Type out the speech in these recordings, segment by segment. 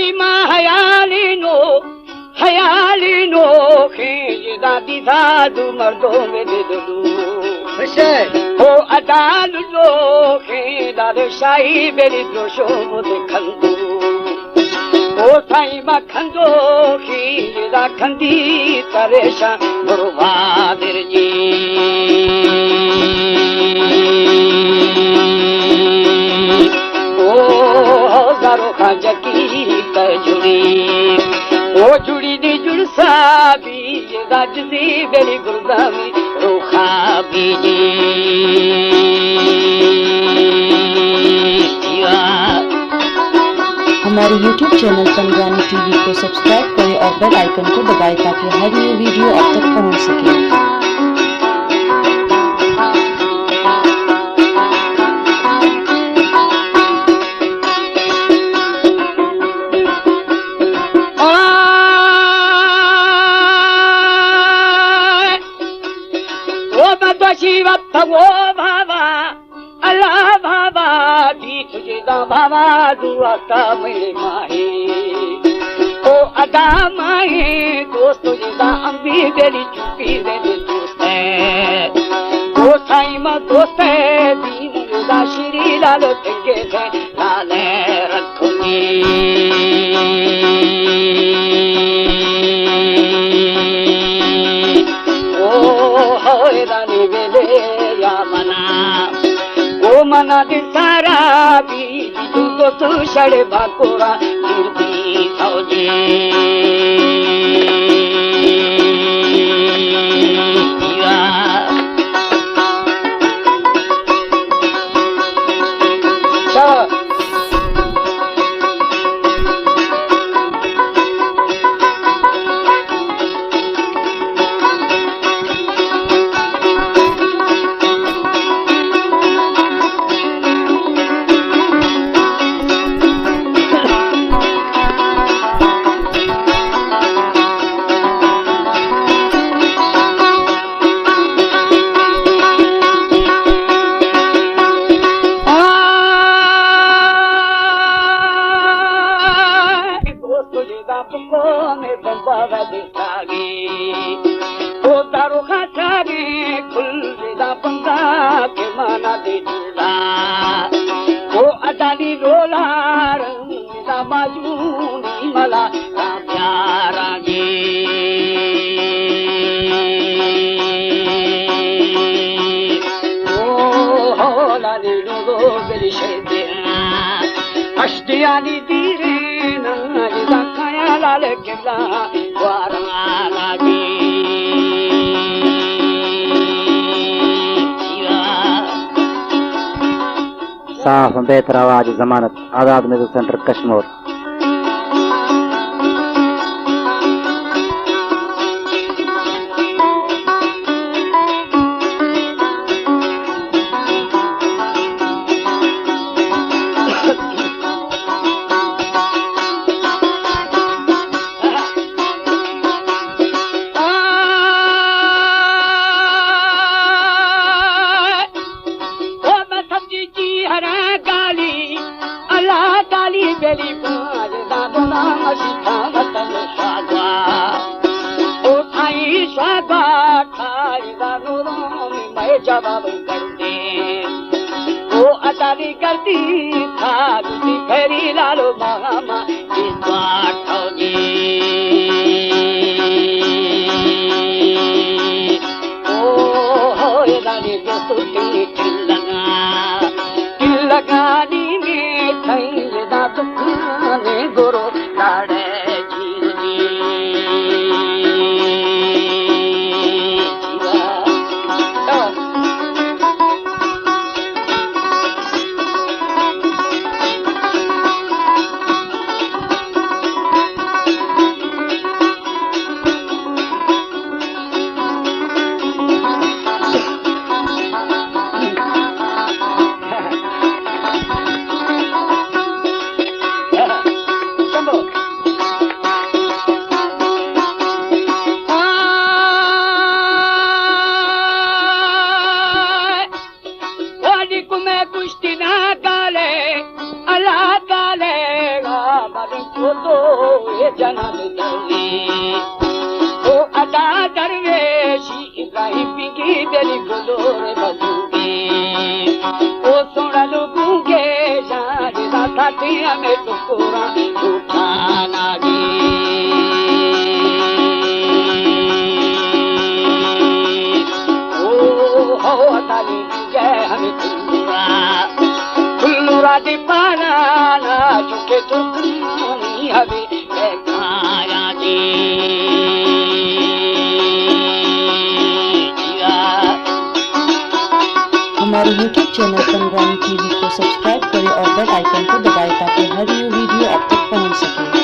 Shima Hayalino, Khijida Didadu Mardo Medidu. Oh, Adalulo, Khida the Shai Belidosho the Kandu. Oh, Taima Kando, Khida Kandi Taresha, Burva Dirji. Jaki Juri, oh Juri di Jursabi, Rajzi Beli Gurdami, Rukha Biji. हमारे YouTube channel Panjani TV को subscribe करें और बेल icon को दबाएं ताकि हर नई video आप तक पहुंच सके। Oh Baba, Allah Baba, di tujhe da Baba dua ka mere mahe. Oh ada mahe, dost tujhe da ambi deri chupi deri dost hai. Oh saima dost hai, deen da shri lal tenge hai, lale rakhungi. Mana di sara bi tu tu shade bakura kirti sauji Ashtiani direna zakaya lale kibla warala ji साफ बेहतर आवाज जमानत आजाद music centre Kashmir. जवाब कर दे वो अदारी करती था दूसरी फेरी लालो मामा इस बात जी ओ हो दानी दोस्ती दिल लगानी में थई दा दुखाने गुरु लाड़े ओ अदा दरवेशी इब्राहिम पिंकी तेरी गुलोर बदूगी ओ सोना लोगों के जान राता तिया में टुकड़ा उठाना दी ओ हो अदाली जय हमें कुल्लूरा दी पाना ना चुके तो कुमानी हवे खाया दी हमारे YouTube चैनल संग्राम टीवी को सब्सक्राइब करें और बेल आइकन को दबाएं ताकि हर न्यू वीडियो आप तक पहुंच सके।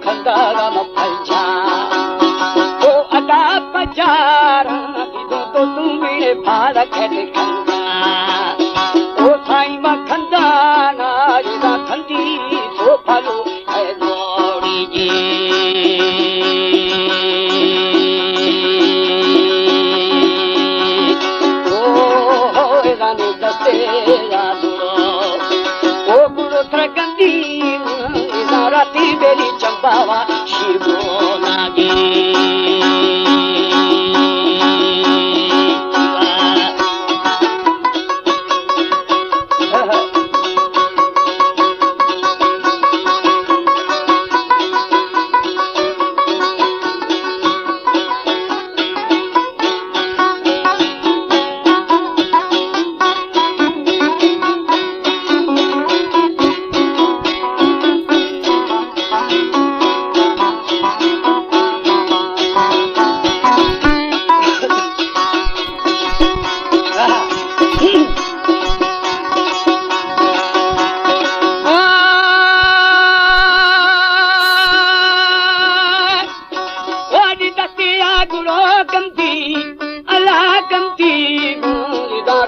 खंदारा न फलजा ओ अदा पजारा दो तो तुम्हें भारत है खंदा ओ साई मां खंदा ना इदा खंदी तो फलो है दौड़ी जी ओ हो रानी दसे यादो ओ गुरु त्रगंदी राती बेरी चंपावा शिवो नागी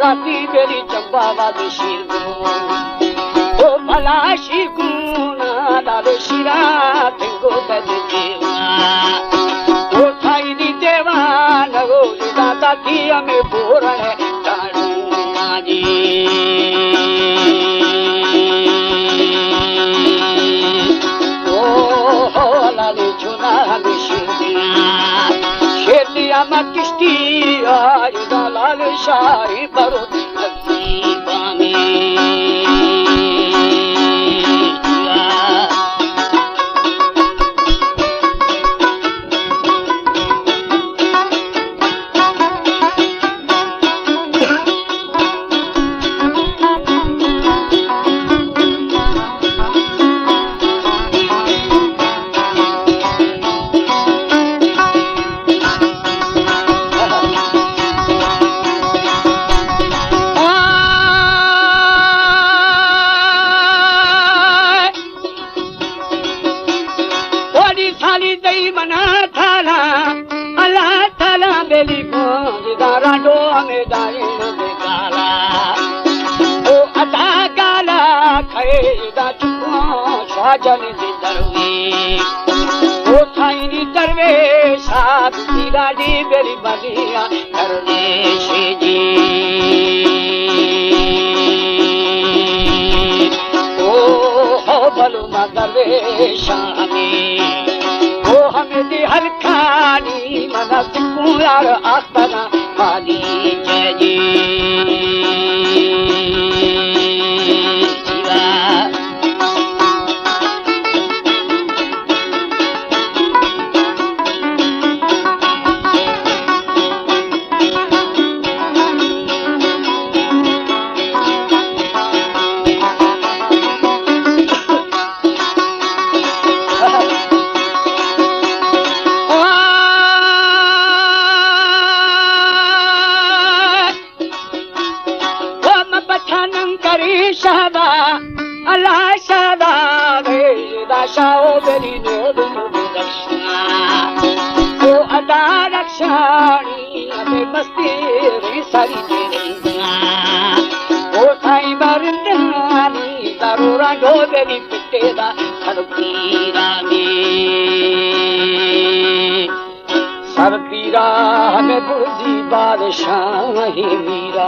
राती बेरी चंपावा शिरगो ओ भला शिरगुना लाल शिरा तेंगो बद देवा ओ थाई दी देवा नगो दादा की हमें बोर है तारू माजी ओ हो लाल चुना हमें शिरदिया शेरदिया मा किश्ती आज लाल शाही बरो नसीबा जनी दरवे ओ साईनी दरवेश आपकी गाड़ी बेरी बनिया दरवेश जी ओ हो भलो मा दरवेश हमें ओ हमें दी हलखानी मना सिकू यार आस्तना मानी जय जी शाओ बेरी नोद दक्षिणा ओ अदा रक्षाणी अबे मस्ती रे सारी देना बेरी पिटेदा सर पीरा सर पीरा हमें बुर्जी बादशाही वीरा